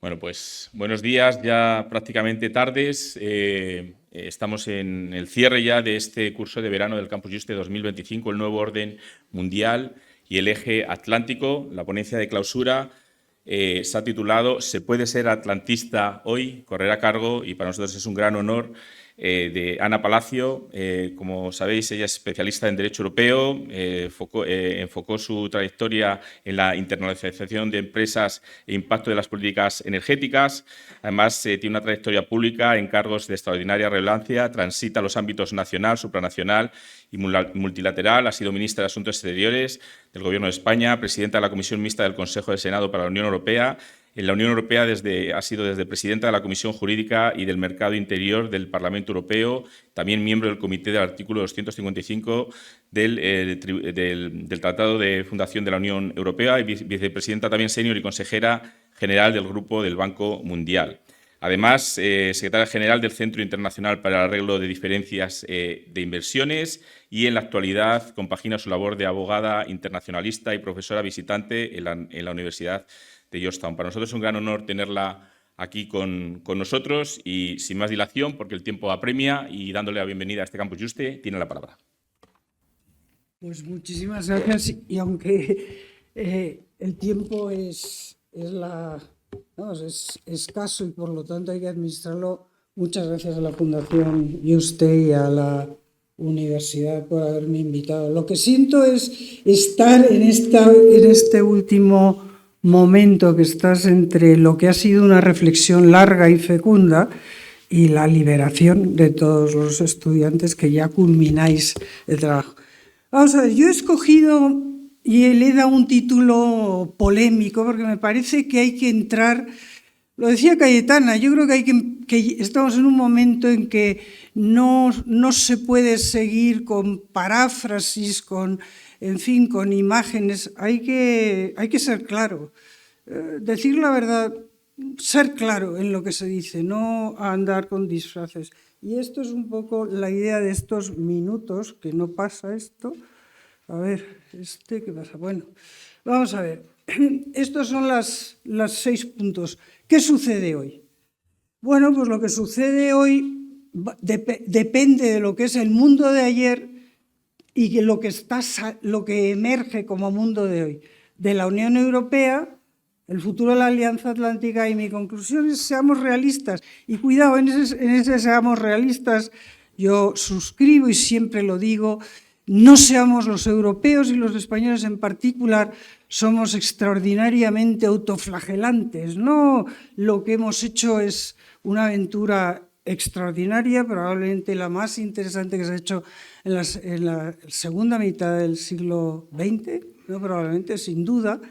Bueno, pues buenos días, ya prácticamente tardes. Estamos en el cierre ya de este curso de verano del Campus Juste 2025, el nuevo orden mundial y el eje atlántico. La ponencia de clausura se ha titulado «Se puede ser atlantista hoy», correr a cargo, y para nosotros es un gran honor, de Ana Palacio. Como sabéis, ella es especialista en Derecho Europeo, enfocó su trayectoria en la internacionalización de empresas e impacto de las políticas energéticas. Además, tiene una trayectoria pública en cargos de extraordinaria relevancia, transita los ámbitos nacional, supranacional y multilateral. Ha sido ministra de Asuntos Exteriores del Gobierno de España, presidenta de la Comisión Mixta del Consejo de Senado para la Unión Europea. En la Unión Europea ha sido desde presidenta de la Comisión Jurídica y del Mercado Interior del Parlamento Europeo, también miembro del Comité del artículo 255 del Tratado de Fundación de la Unión Europea y vicepresidenta también senior y consejera general del Grupo del Banco Mundial. Además, secretaria general del Centro Internacional para el Arreglo de Diferencias de Inversiones, y en la actualidad compagina su labor de abogada internacionalista y profesora visitante en la Universidad de Georgetown. Para nosotros es un gran honor tenerla aquí con nosotros y, sin más dilación, porque el tiempo apremia, y dándole la bienvenida a este Campus Juste, tiene la palabra. Pues muchísimas gracias, y aunque el tiempo es escaso y por lo tanto hay que administrarlo, muchas gracias a la Fundación Juste y a la Universidad por haberme invitado. Lo que siento es estar en este último momento que estás entre lo que ha sido una reflexión larga y fecunda y la liberación de todos los estudiantes que ya culmináis el trabajo. Vamos a ver, yo he escogido y le he dado un título polémico porque me parece que hay que entrar, lo decía Cayetana, yo creo que estamos en un momento en que no se puede seguir con paráfrasis, con imágenes. Hay que ser claro, decir la verdad, ser claro en lo que se dice, no andar con disfraces. Y esto es un poco la idea de estos minutos, que no pasa esto. A ver, ¿qué pasa? Bueno, vamos a ver. Estos son las 6 puntos. ¿Qué sucede hoy? Bueno, pues lo que sucede hoy depende de lo que es el mundo de ayer y lo que emerge como mundo de hoy. De la Unión Europea, el futuro de la Alianza Atlántica, y mi conclusión es: seamos realistas. Y cuidado, en ese seamos realistas, yo suscribo y siempre lo digo, no seamos los europeos y los españoles en particular, somos extraordinariamente autoflagelantes. No, lo que hemos hecho es una aventura extraordinaria, probablemente la más interesante que se ha hecho en la segunda mitad del siglo XX, no probablemente, sin duda,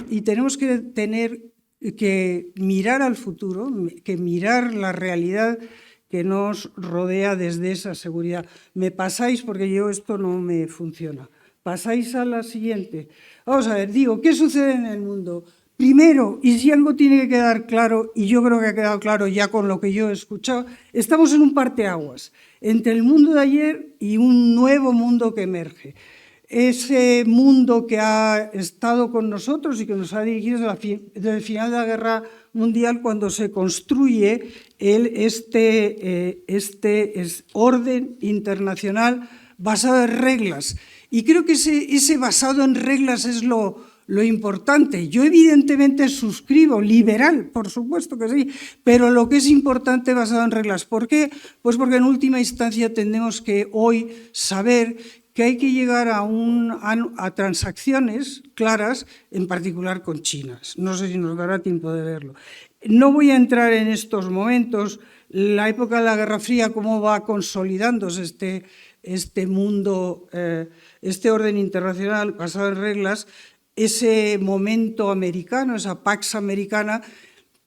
y tenemos que mirar al futuro, que mirar la realidad que nos rodea desde esa seguridad. Me pasáis, porque esto no me funciona. Pasáis a la siguiente. Vamos a ver, ¿qué sucede en el mundo? Primero, y si algo tiene que quedar claro, y yo creo que ha quedado claro ya con lo que yo he escuchado, estamos en un parteaguas entre el mundo de ayer y un nuevo mundo que emerge. Ese mundo que ha estado con nosotros y que nos ha dirigido desde el final de la Guerra Mundial, cuando se construye este orden internacional basado en reglas. Y creo que ese basado en reglas es lo importante. Yo evidentemente suscribo, liberal, por supuesto que sí, pero lo que es importante basado en reglas. ¿Por qué? Pues porque en última instancia tenemos que hoy saber que hay que llegar a transacciones claras, en particular con China. No sé si nos dará tiempo de verlo. No voy a entrar en estos momentos, la época de la Guerra Fría, cómo va consolidándose este mundo, este orden internacional basado en reglas, ese momento americano, esa Pax Americana,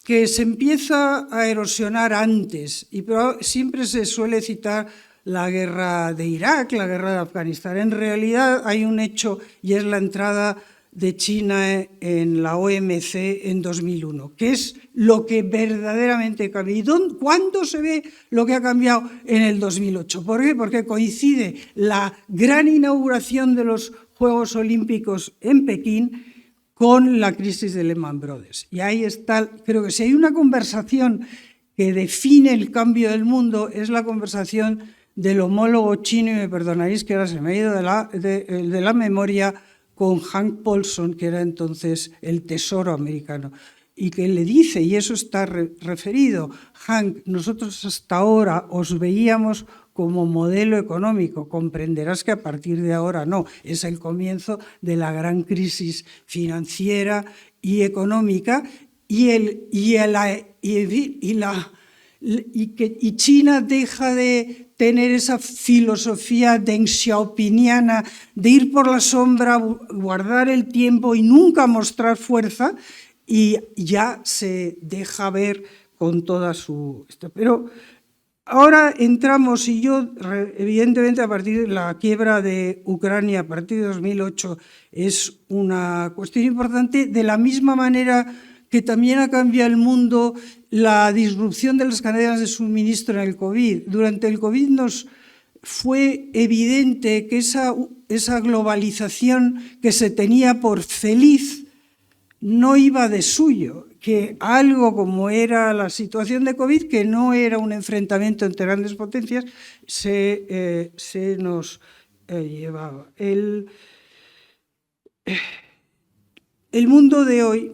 que se empieza a erosionar antes, pero siempre se suele citar la guerra de Irak, la guerra de Afganistán. En realidad hay un hecho, y es la entrada de China en la OMC en 2001, que es lo que verdaderamente cambia. ¿Y cuándo se ve lo que ha cambiado? En el 2008. ¿Por qué? Porque coincide la gran inauguración de los Juegos Olímpicos en Pekín con la crisis de Lehman Brothers. Y ahí está, creo que si hay una conversación que define el cambio del mundo, es la conversación del homólogo chino, y me perdonaréis que ahora se me ha ido de la memoria, con Hank Paulson, que era entonces el Tesoro americano, y que le dice, y eso está referido, Hank, nosotros hasta ahora os veíamos como modelo económico, comprenderás que a partir de ahora no, es el comienzo de la gran crisis financiera y económica, y China deja de tener esa filosofía deng xiaopiniana de ir por la sombra, guardar el tiempo y nunca mostrar fuerza, y ya se deja ver con toda su... Pero ahora entramos, y yo evidentemente a partir de la quiebra de Ucrania, a partir de 2008, es una cuestión importante, de la misma manera que también ha cambiado el mundo la disrupción de las cadenas de suministro en el COVID. Durante el COVID nos fue evidente que esa globalización que se tenía por feliz no iba de suyo, que algo como era la situación de COVID, que no era un enfrentamiento entre grandes potencias, se nos llevaba. El mundo de hoy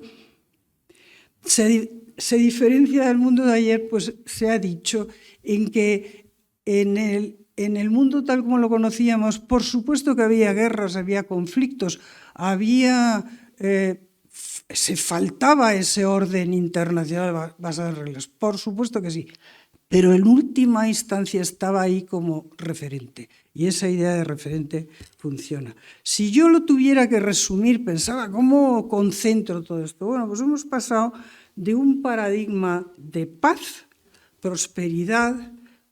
se diferencia del mundo de ayer, pues se ha dicho, en que en el mundo tal como lo conocíamos, por supuesto que había guerras, había conflictos, se faltaba ese orden internacional basado en reglas, por supuesto que sí, pero en última instancia estaba ahí como referente, y esa idea de referente funciona. Si yo lo tuviera que resumir, pensaba, ¿cómo concentro todo esto? Bueno, pues hemos pasado de un paradigma de paz, prosperidad,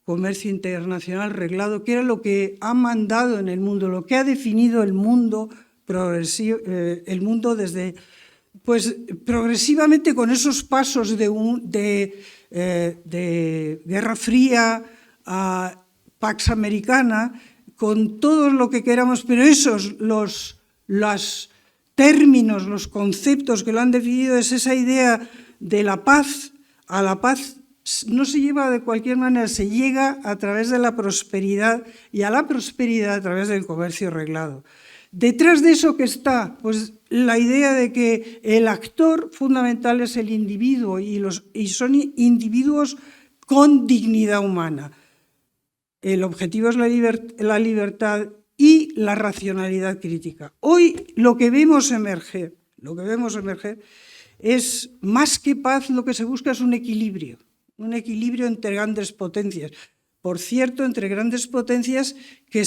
comercio internacional reglado, que era lo que ha mandado en el mundo, lo que ha definido el mundo progresivo, el mundo desde... Pues progresivamente con esos pasos de Guerra Fría a Pax Americana, con todo lo que queramos, pero los términos, los conceptos que lo han definido, es esa idea de la paz. A la paz no se lleva de cualquier manera, se llega a través de la prosperidad, y a la prosperidad a través del comercio reglado. Detrás de eso, ¿qué está? Pues la idea de que el actor fundamental es el individuo, y son individuos con dignidad humana. El objetivo es la libertad y la racionalidad crítica. Hoy lo que vemos emerger es, más que paz, lo que se busca es un equilibrio entre grandes potencias. Por cierto, entre grandes potencias que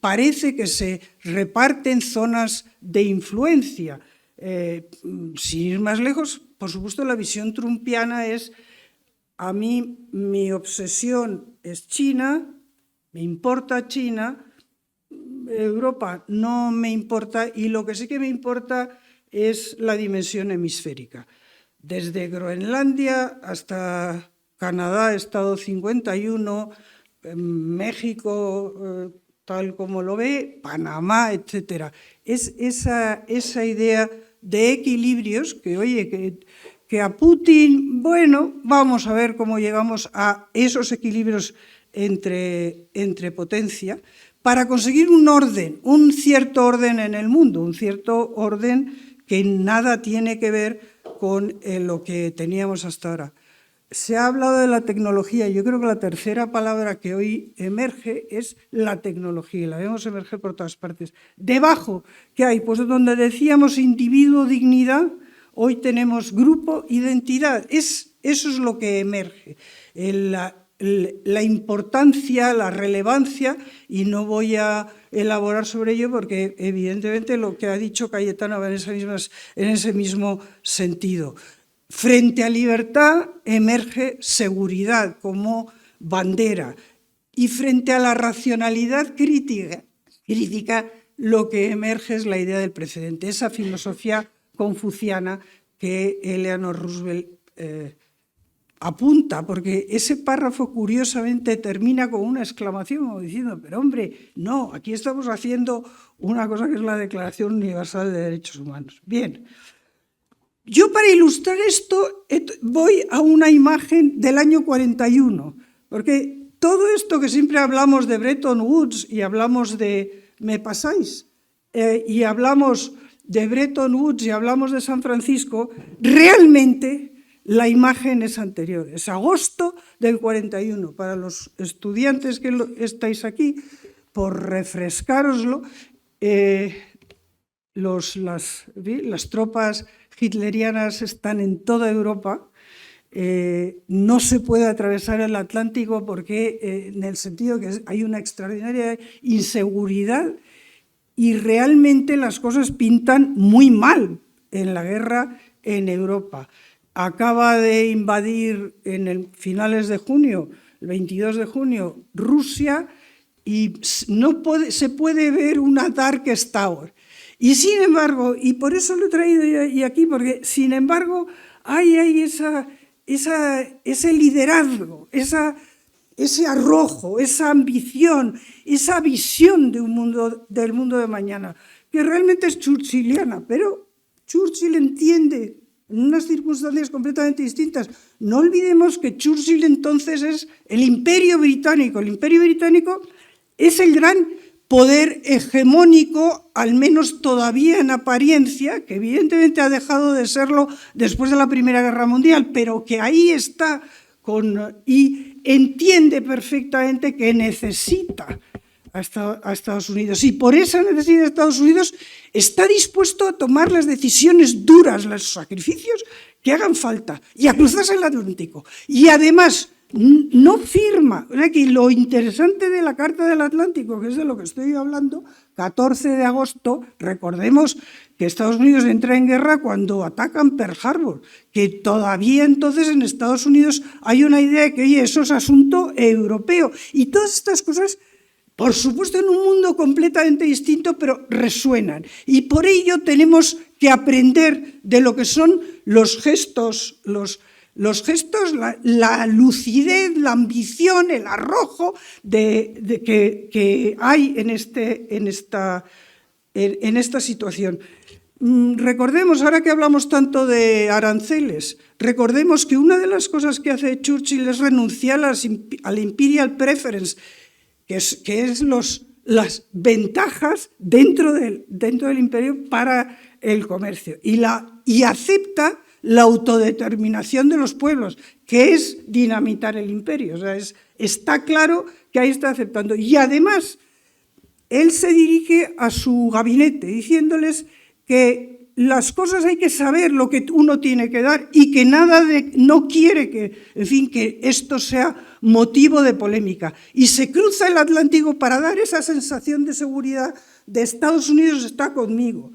parece que se reparten zonas de influencia. Sin ir más lejos, por supuesto, la visión trumpiana es, a mí mi obsesión es China, me importa China, Europa no me importa, y lo que sí que me importa es la dimensión hemisférica. Desde Groenlandia hasta Canadá, Estado 51, México, tal como lo ve, Panamá, etc. Es esa idea de equilibrios que, oye, que a Putin, bueno, vamos a ver cómo llegamos a esos equilibrios entre potencia para conseguir un orden, un cierto orden en el mundo, un cierto orden que nada tiene que ver con lo que teníamos hasta ahora. Se ha hablado de la tecnología. Yo creo que la tercera palabra que hoy emerge es la tecnología. La vemos emerger por todas partes. Debajo, ¿qué hay? Pues donde decíamos individuo, dignidad, hoy tenemos grupo, identidad. Eso es lo que emerge. La importancia, la relevancia, y no voy a elaborar sobre ello porque evidentemente lo que ha dicho Cayetano va en ese mismo sentido. Frente a libertad emerge seguridad como bandera, y frente a la racionalidad crítica lo que emerge es la idea del precedente, esa filosofía confuciana que Eleanor Roosevelt apunta, porque ese párrafo curiosamente termina con una exclamación, como diciendo, pero hombre, no, aquí estamos haciendo una cosa que es la Declaración Universal de Derechos Humanos. Bien, yo para ilustrar esto voy a una imagen del año 41, porque todo esto que siempre hablamos de Bretton Woods y hablamos de, ¿me pasáis? Y hablamos de Bretton Woods y hablamos de San Francisco, realmente la imagen es anterior, es agosto del 41. Para los estudiantes que estáis aquí, por refrescároslo, las tropas hitlerianas están en toda Europa. No se puede atravesar el Atlántico porque, en el sentido que hay una extraordinaria inseguridad y realmente las cosas pintan muy mal en la guerra en Europa. Acaba de invadir finales de junio, el 22 de junio, Rusia, y se puede ver una Darkest Tower. Y sin embargo, y por eso lo he traído y aquí, porque sin embargo hay ese liderazgo, ese arrojo, esa ambición, esa visión del mundo de mañana, que realmente es churchilliana, pero Churchill entiende en unas circunstancias completamente distintas. No olvidemos que Churchill entonces es el Imperio Británico. El Imperio Británico es el gran poder hegemónico, al menos todavía en apariencia, que evidentemente ha dejado de serlo después de la Primera Guerra Mundial, pero que ahí está y entiende perfectamente que necesita a Estados Unidos. Y por esa necesidad de Estados Unidos está dispuesto a tomar las decisiones duras, los sacrificios que hagan falta, y a cruzarse el Atlántico. Y además no firma. Aquí lo interesante de la Carta del Atlántico, que es de lo que estoy hablando, 14 de agosto, recordemos que Estados Unidos entra en guerra cuando atacan Pearl Harbor, que todavía entonces en Estados Unidos hay una idea de que, oye, eso es asunto europeo. Y todas estas cosas, por supuesto, en un mundo completamente distinto, pero resuenan. Y por ello tenemos que aprender de lo que son los gestos, la lucidez, la ambición, el arrojo que hay en esta situación. Recordemos, ahora que hablamos tanto de aranceles, recordemos que una de las cosas que hace Churchill es renunciar al Imperial Preference, que es las ventajas dentro del imperio para el comercio, y acepta la autodeterminación de los pueblos, que es dinamitar el imperio. O sea, está claro que ahí está aceptando. Y además, él se dirige a su gabinete diciéndoles que las cosas hay que saber lo que uno tiene que dar y que no quiere que esto sea motivo de polémica. Y se cruza el Atlántico para dar esa sensación de seguridad de Estados Unidos está conmigo.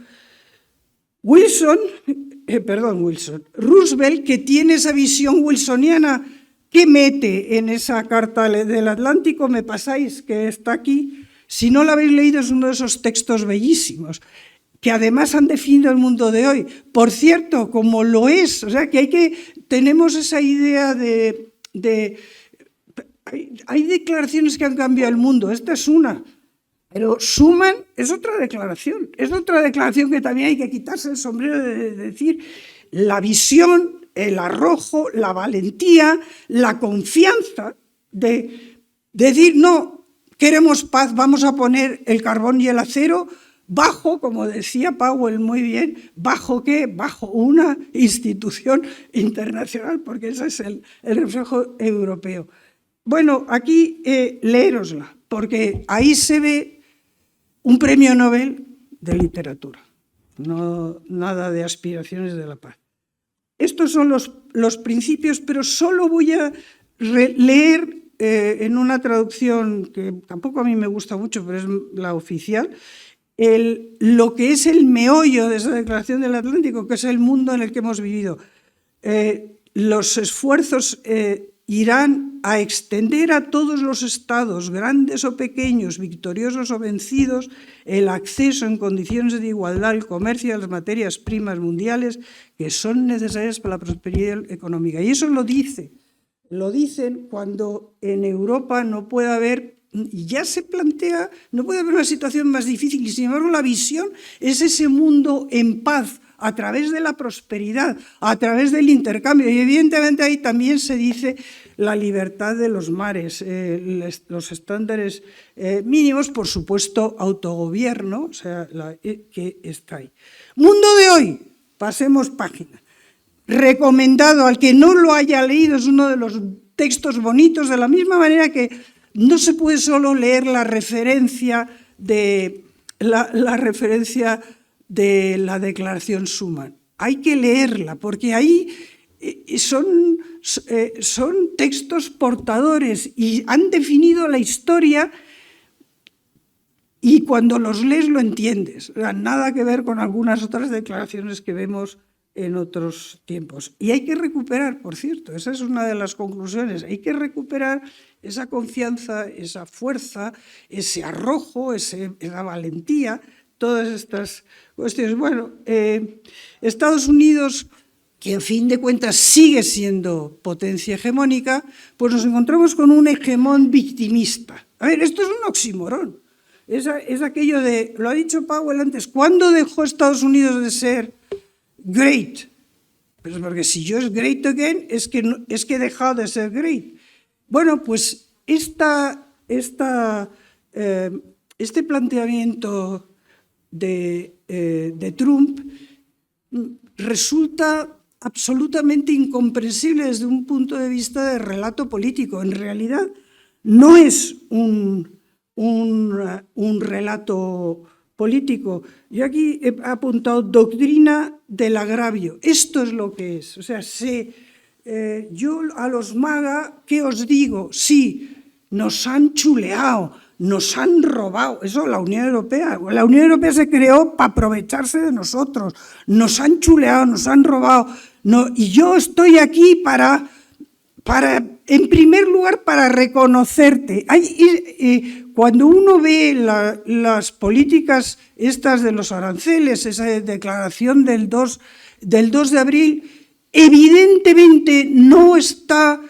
Roosevelt, que tiene esa visión wilsoniana, ¿qué mete en esa Carta del Atlántico? Me pasáis, que está aquí. Si no lo habéis leído, es uno de esos textos bellísimos, que además han definido el mundo de hoy. Por cierto, como lo es, o sea, que tenemos esa idea hay declaraciones que han cambiado el mundo, esta es una. Pero Schuman es otra declaración que también hay que quitarse el sombrero de decir la visión, el arrojo, la valentía, la confianza de decir no, queremos paz, vamos a poner el carbón y el acero bajo, como decía Powell muy bien, ¿bajo qué? Bajo una institución internacional, porque ese es el reflejo europeo. Bueno, aquí leérosla, porque ahí se ve un premio Nobel de literatura, no nada de aspiraciones de la paz. Estos son los principios, pero solo voy a leer en una traducción que tampoco a mí me gusta mucho, pero es la oficial, lo que es el meollo de esa Declaración del Atlántico, que es el mundo en el que hemos vivido. Los esfuerzos irán a extender a todos los estados, grandes o pequeños, victoriosos o vencidos, el acceso en condiciones de igualdad al comercio de las materias primas mundiales que son necesarias para la prosperidad económica. Y eso lo dice Lo dicen cuando en Europa no puede haber, y ya se plantea, no puede haber una situación más difícil, y sin embargo la visión es ese mundo en paz, a través de la prosperidad, a través del intercambio. Y evidentemente ahí también se dice la libertad de los mares, los estándares mínimos, por supuesto, autogobierno, o sea, que está ahí. Mundo de hoy, pasemos página. Recomendado al que no lo haya leído, es uno de los textos bonitos, de la misma manera que no se puede solo leer la referencia de la Declaración Schuman. Hay que leerla, porque ahí son textos portadores y han definido la historia, y cuando los lees lo entiendes. Nada que ver con algunas otras declaraciones que vemos en otros tiempos. Y hay que recuperar, por cierto, esa es una de las conclusiones, hay que recuperar esa confianza, esa fuerza, ese arrojo, esa valentía, todas estas cuestiones. Bueno, Estados Unidos, que en fin de cuentas sigue siendo potencia hegemónica, pues nos encontramos con un hegemón victimista. A ver, esto es un oxímoron. Es aquello de, lo ha dicho Powell antes, ¿cuándo dejó Estados Unidos de ser great? Pues porque si yo es great again, es que he dejado de ser great. Bueno, pues este planteamiento de Trump resulta absolutamente incomprensible desde un punto de vista de relato político. En realidad no es un relato político. Yo aquí he apuntado doctrina del agravio. Esto es lo que es. O sea, yo a los MAGA, ¿qué os digo? Sí, nos han chuleado, nos han robado. Eso la Unión Europea. La Unión Europea se creó para aprovecharse de nosotros. Nos han chuleado, nos han robado. No, y yo estoy aquí para en primer lugar, para reconocerte. Cuando uno ve las políticas estas de los aranceles, esa declaración del 2 de abril, evidentemente no está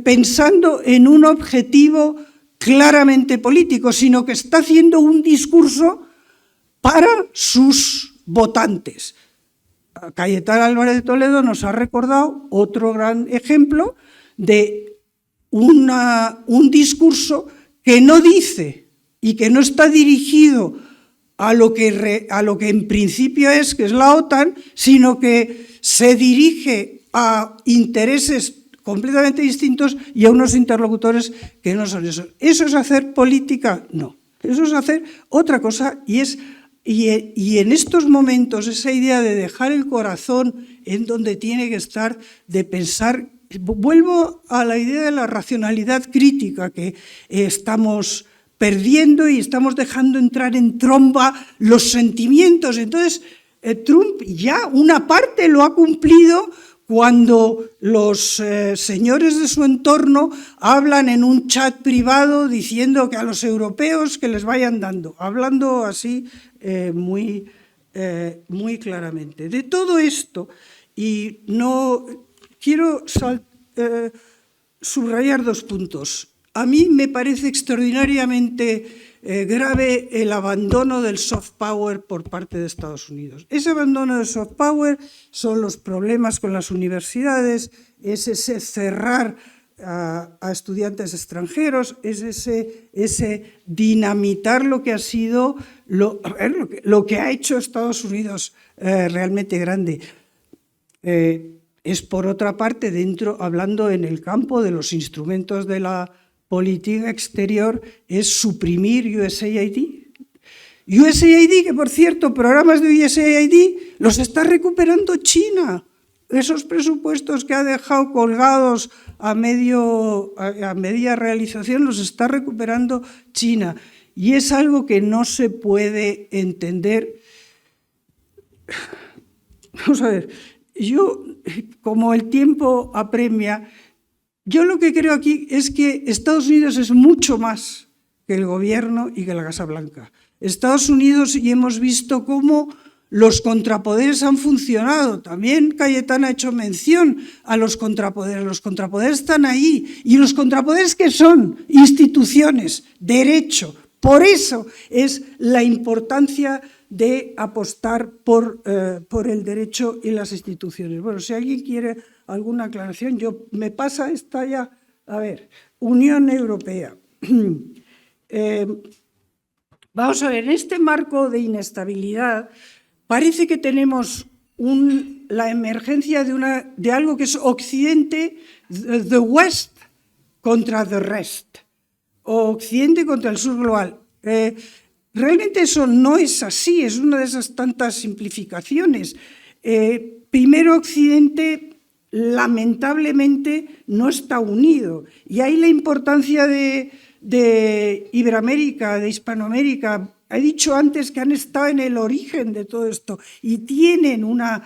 pensando en un objetivo claramente político, sino que está haciendo un discurso para sus votantes. Cayetana Álvarez de Toledo nos ha recordado otro gran ejemplo de un discurso que no dice y que no está dirigido a lo que en principio es, que es la OTAN, sino que se dirige a intereses completamente distintos y a unos interlocutores que no son esos. ¿Eso es hacer política? No. Eso es hacer otra cosa, y en estos momentos esa idea de dejar el corazón en donde tiene que estar, de pensar. Vuelvo a la idea de la racionalidad crítica que estamos perdiendo y estamos dejando entrar en tromba los sentimientos. Entonces, Trump ya una parte lo ha cumplido cuando los señores de su entorno hablan en un chat privado diciendo que a los europeos que les vayan dando, hablando así muy claramente. De todo esto, y no quiero subrayar dos puntos. A mí me parece extraordinariamente grave el abandono del soft power por parte de Estados Unidos. Ese abandono del soft power son los problemas con las universidades, es ese cerrar a estudiantes extranjeros, es ese dinamitar lo que ha sido, lo que ha hecho Estados Unidos realmente grande. Es, por otra parte, hablando en el campo de los instrumentos de la política exterior, es suprimir USAID. USAID, que por cierto, programas de USAID los está recuperando China. Esos presupuestos que ha dejado colgados a media realización los está recuperando China. Y es algo que no se puede entender. Vamos a ver, yo, como el tiempo apremia, yo lo que creo aquí es que Estados Unidos es mucho más que el gobierno y que la Casa Blanca. Estados Unidos, y hemos visto cómo Los contrapoderes han funcionado. También Cayetana ha hecho mención a los contrapoderes. Los contrapoderes están ahí. ¿Y los contrapoderes qué son? Instituciones, derecho. Por eso es la importancia de apostar por el derecho y las instituciones. Bueno, si alguien quiere alguna aclaración, me pasa esta ya. A ver, Unión Europea. Vamos a ver, en este marco de inestabilidad parece que tenemos la emergencia de algo que es Occidente, the West contra the rest, o Occidente contra el sur global. Realmente eso no es así, es una de esas tantas simplificaciones. Primero, Occidente lamentablemente no está unido, y ahí la importancia de Iberoamérica, de Hispanoamérica. He dicho antes que han estado en el origen de todo esto y tienen una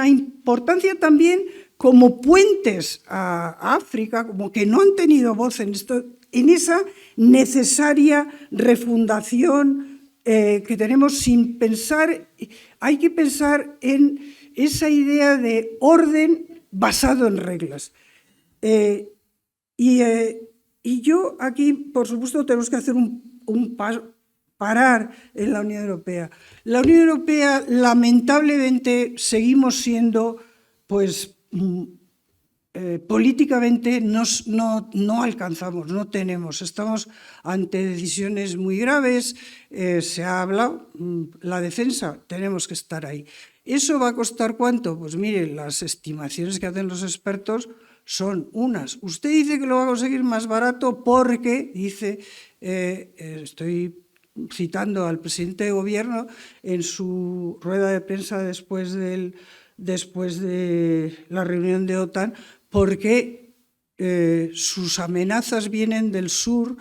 importancia también como puentes a África, como que no han tenido voz en esto, en esa necesaria refundación que tenemos sin pensar. Hay que pensar en esa idea de orden basado en reglas. Y yo aquí, por supuesto, tenemos que hacer parar en la Unión Europea. La Unión Europea, lamentablemente, seguimos siendo, pues, políticamente no alcanzamos, no tenemos. Estamos ante decisiones muy graves, se ha hablado, la defensa, tenemos que estar ahí. ¿Eso va a costar cuánto? Pues mire, las estimaciones que hacen los expertos son unas. Usted dice que lo va a conseguir más barato porque, dice, estoy citando al presidente de gobierno en su rueda de prensa después de la reunión de OTAN, porque sus amenazas vienen del sur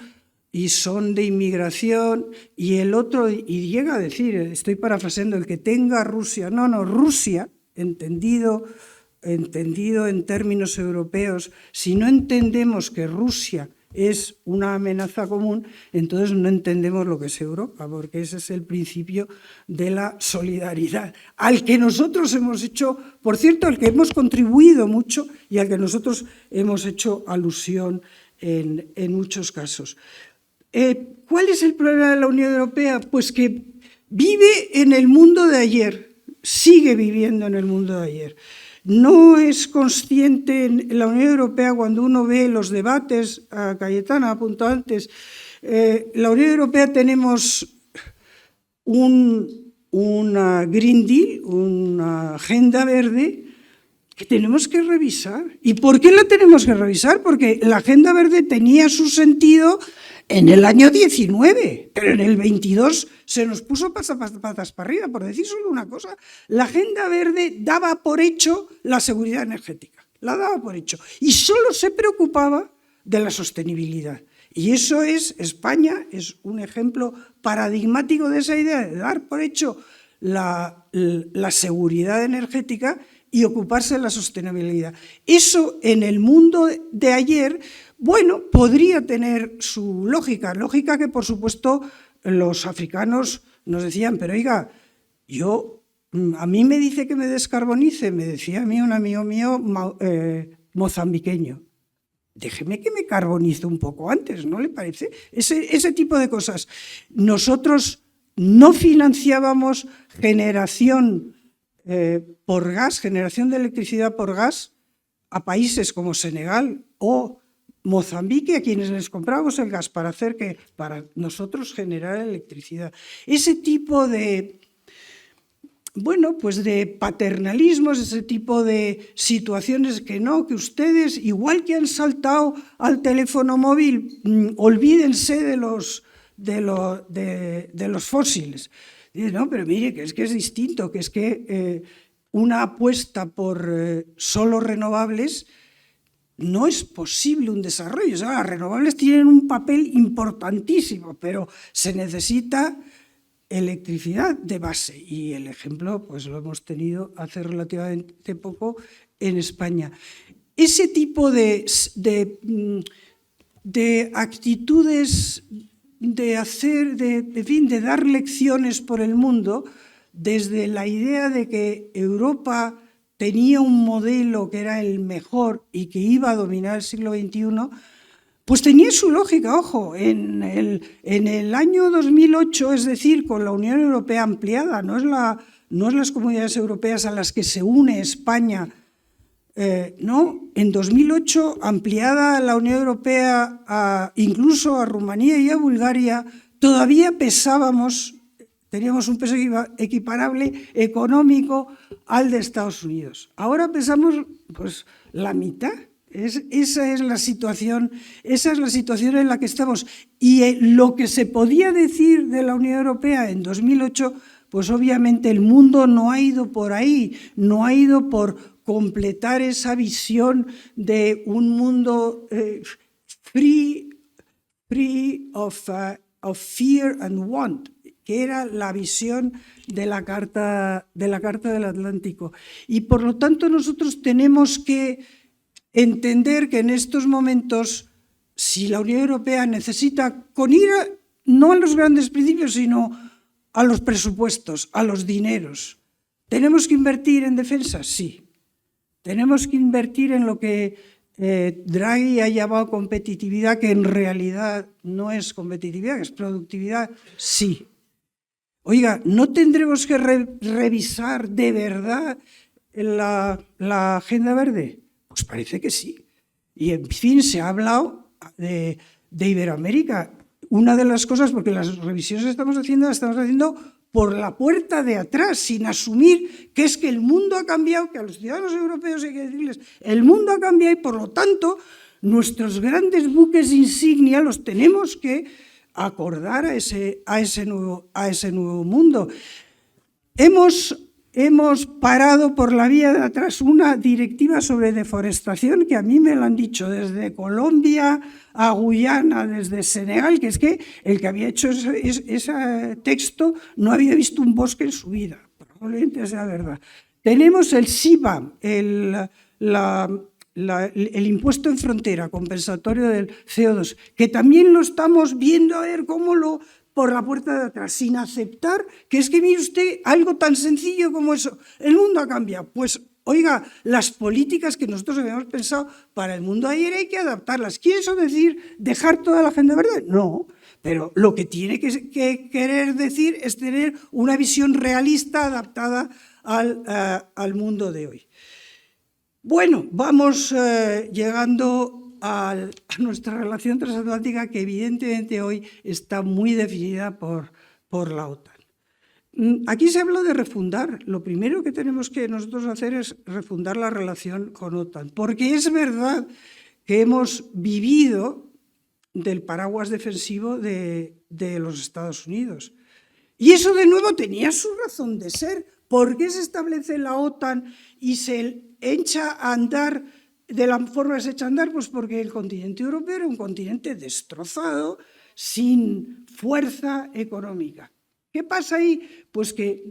y son de inmigración, y el otro, y llega a decir, estoy parafraseando, el que tenga Rusia, Rusia, entendido en términos europeos, si no entendemos que Rusia es una amenaza común, entonces no entendemos lo que es Europa, porque ese es el principio de la solidaridad, al que nosotros hemos hecho, por cierto, al que hemos contribuido mucho y al que nosotros hemos hecho alusión en muchos casos. ¿Cuál es el problema de la Unión Europea? Pues que vive en el mundo de ayer, sigue viviendo en el mundo de ayer. No es consciente en la Unión Europea, cuando uno ve los debates, a Cayetana apuntó antes, la Unión Europea tenemos una Green Deal, una agenda verde que tenemos que revisar. ¿Y por qué la tenemos que revisar? Porque la agenda verde tenía su sentido en el año 19, pero en el 22 se nos puso patas para arriba, por decir solo una cosa. La agenda verde daba por hecho la seguridad energética, la daba por hecho, y solo se preocupaba de la sostenibilidad. Y eso España es un ejemplo paradigmático de esa idea de dar por hecho la seguridad energética y ocuparse de la sostenibilidad. Eso en el mundo de ayer, bueno, podría tener su lógica que por supuesto los africanos nos decían, pero oiga, a mí me dice que me descarbonice, me decía a mí un amigo mío mozambiqueño. Déjeme que me carbonice un poco antes, ¿no le parece? Ese tipo de cosas. Nosotros no financiábamos generación por gas, generación de electricidad por gas a países como Senegal o Mozambique, a quienes les comprábamos el gas para nosotros generar electricidad. Ese tipo de, pues de paternalismos, ese tipo de situaciones que ustedes, igual que han saltado al teléfono móvil, olvídense de los fósiles. No, pero mire, que es distinto, que es que una apuesta por solo renovables no es posible un desarrollo. O sea, las renovables tienen un papel importantísimo, pero se necesita electricidad de base. Y el ejemplo pues lo hemos tenido hace relativamente poco en España. Ese tipo de actitudes de dar lecciones por el mundo, desde la idea de que Europa tenía un modelo que era el mejor y que iba a dominar el siglo XXI, pues tenía su lógica, ojo, en el año 2008, es decir, con la Unión Europea ampliada, no es las comunidades europeas a las que se une España, no, en 2008, ampliada la Unión Europea incluso a Rumanía y a Bulgaria, todavía teníamos un peso equiparable económico al de Estados Unidos. Ahora pesamos pues la mitad. Esa es la situación en la que estamos. Y lo que se podía decir de la Unión Europea en 2008, pues obviamente el mundo no ha ido por ahí, no ha ido por completar esa visión de un mundo free of fear and want, que era la visión de la Carta del Atlántico. Y por lo tanto nosotros tenemos que entender que en estos momentos, si la Unión Europea necesita, con ir no a los grandes principios, sino a los presupuestos, a los dineros, ¿tenemos que invertir en defensa? Sí. ¿Tenemos que invertir en lo que Draghi ha llamado competitividad, que en realidad no es competitividad, es productividad? Sí. Oiga, ¿no tendremos que revisar de verdad la Agenda Verde? Pues parece que sí. Y en fin, se ha hablado de Iberoamérica. Una de las cosas, porque las revisiones que las estamos haciendo por la puerta de atrás, sin asumir que es que el mundo ha cambiado, que a los ciudadanos europeos hay que decirles, el mundo ha cambiado y por lo tanto nuestros grandes buques insignia los tenemos que acordar a ese nuevo mundo. Hemos parado por la vía de atrás una directiva sobre deforestación que a mí me lo han dicho desde Colombia a Guyana, desde Senegal, que es que el que había hecho ese texto no había visto un bosque en su vida. Probablemente sea verdad. Tenemos el CBAM, el impuesto en frontera compensatorio del CO2, que también lo estamos viendo a ver cómo por la puerta de atrás, sin aceptar que es que, mire usted, algo tan sencillo como eso, el mundo ha cambiado. Pues, oiga, las políticas que nosotros habíamos pensado para el mundo ayer hay que adaptarlas. ¿Quiere eso decir dejar toda la agenda verde? No, pero lo que tiene que querer decir es tener una visión realista adaptada al mundo de hoy. Bueno, vamos llegando a nuestra relación transatlántica, que evidentemente hoy está muy definida por la OTAN. Aquí se habla de refundar. Lo primero que tenemos que nosotros hacer es refundar la relación con OTAN, porque es verdad que hemos vivido del paraguas defensivo de los Estados Unidos. Y eso de nuevo tenía su razón de ser. ¿Por qué se establece la OTAN y se echa a andar de la forma que se echa a andar? Pues porque el continente europeo era un continente destrozado, sin fuerza económica. ¿Qué pasa ahí? Pues que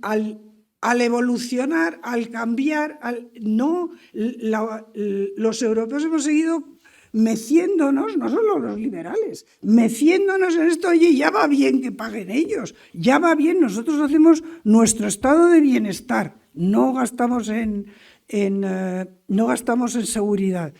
al evolucionar, al cambiar, los europeos hemos seguido meciéndonos, no solo los liberales, meciéndonos en esto. Oye, ya va bien que paguen ellos, ya va bien, nosotros hacemos nuestro estado de bienestar, no gastamos en seguridad.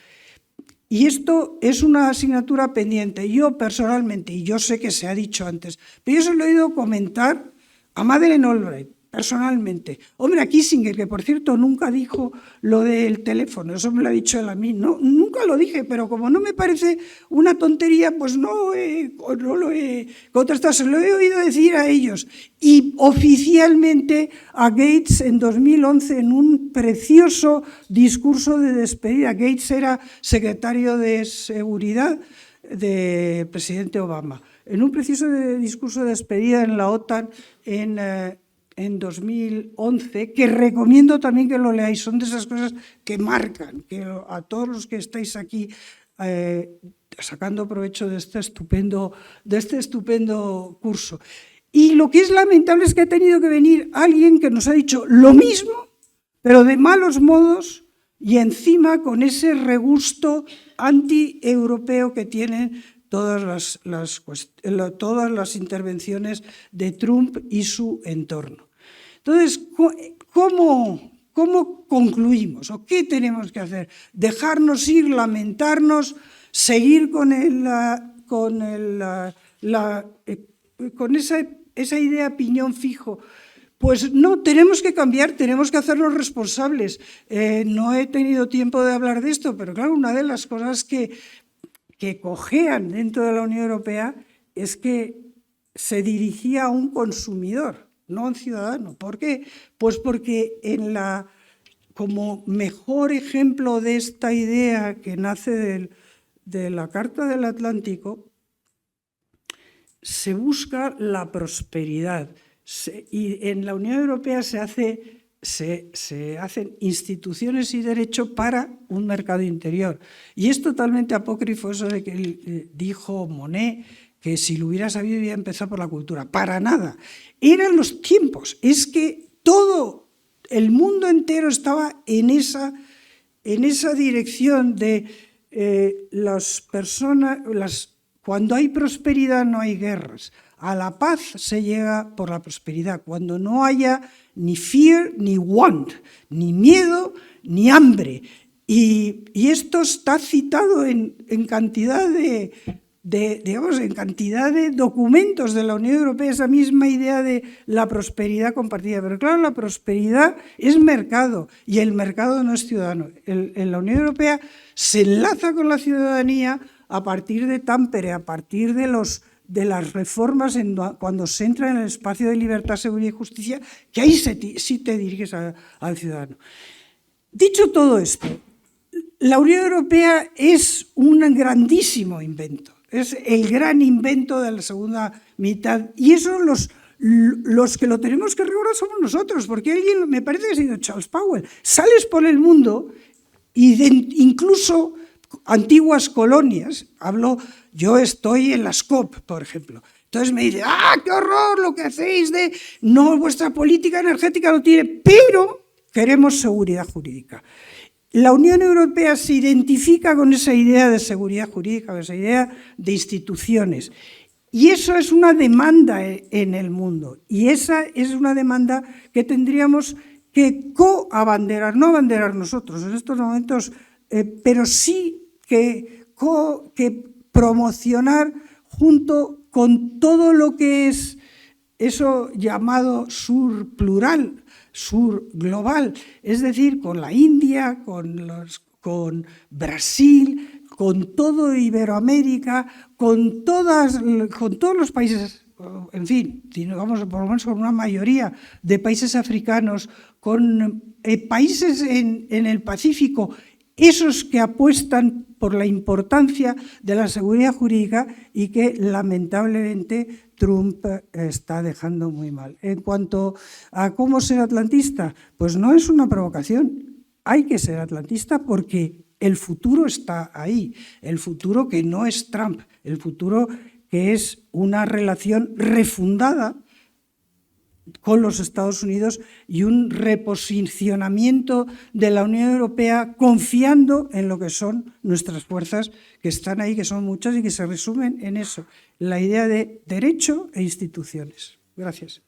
Y esto es una asignatura pendiente. Yo personalmente, y yo sé que se ha dicho antes, pero yo se lo he oído comentar a Madeleine Albright, personalmente. Hombre, a Kissinger, que por cierto nunca dijo lo del teléfono, eso me lo ha dicho él a mí. No, nunca lo dije, pero como no me parece una tontería, pues no lo he contrastado, se lo he oído decir a ellos. Y oficialmente a Gates en 2011, en un precioso discurso de despedida. Gates era secretario de Seguridad del presidente Obama. En un precioso discurso de despedida en la OTAN en 2011, que recomiendo también que lo leáis, son de esas cosas que marcan, que a todos los que estáis aquí sacando provecho de este estupendo curso. Y lo que es lamentable es que ha tenido que venir alguien que nos ha dicho lo mismo, pero de malos modos y encima con ese regusto anti-europeo que tienen todas las intervenciones de Trump y su entorno. Entonces, ¿cómo concluimos? ¿O qué tenemos que hacer? ¿Dejarnos ir, lamentarnos, seguir con esa idea piñón fijo? Pues no, tenemos que cambiar, tenemos que hacernos responsables. No he tenido tiempo de hablar de esto, pero claro, una de las cosas que cojean dentro de la Unión Europea es que se dirigía a un consumidor, no a un ciudadano. ¿Por qué? Pues porque como mejor ejemplo de esta idea que nace de la Carta del Atlántico, se busca la prosperidad. Y en la Unión Europea se hacen instituciones y derecho para un mercado interior. Y es totalmente apócrifo eso de que dijo Monnet, que si lo hubiera sabido hubiera empezado por la cultura. Para nada. Eran los tiempos. Es que todo el mundo entero estaba en esa dirección de las personas. Cuando hay prosperidad no hay guerras. A la paz se llega por la prosperidad, cuando no haya ni fear ni want, ni miedo ni hambre. Y esto está citado en cantidad de documentos de la Unión Europea, esa misma idea de la prosperidad compartida. Pero claro, la prosperidad es mercado y el mercado no es ciudadano. En la Unión Europea se enlaza con la ciudadanía a partir de Tampere, a partir de las reformas cuando se entra en el espacio de libertad, seguridad y justicia, que ahí sí te diriges al ciudadano. Dicho todo esto, la Unión Europea es un grandísimo invento, es el gran invento de la segunda mitad, y eso los que lo tenemos que recordar somos nosotros, porque alguien, me parece que ha sido Charles Powell, sales por el mundo y incluso antiguas colonias, yo estoy en las COP, por ejemplo, entonces me dicen, qué horror lo que hacéis vuestra política energética no tiene, pero queremos seguridad jurídica. La Unión Europea se identifica con esa idea de seguridad jurídica, con esa idea de instituciones, y eso es una demanda en el mundo, y esa es una demanda que tendríamos que coabanderar, no abanderar nosotros en estos momentos, pero sí que promocionar junto con todo lo que es eso llamado sur plural, sur global, es decir, con la India, con Brasil, con todo Iberoamérica, con todos los países, en fin, vamos por lo menos con una mayoría de países africanos, con países en el Pacífico, esos que apuestan por la importancia de la seguridad jurídica y que lamentablemente Trump está dejando muy mal. En cuanto a cómo ser atlantista, pues no es una provocación, hay que ser atlantista porque el futuro está ahí, el futuro que no es Trump, el futuro que es una relación refundada con los Estados Unidos y un reposicionamiento de la Unión Europea confiando en lo que son nuestras fuerzas que están ahí, que son muchas y que se resumen en eso, la idea de derecho e instituciones. Gracias.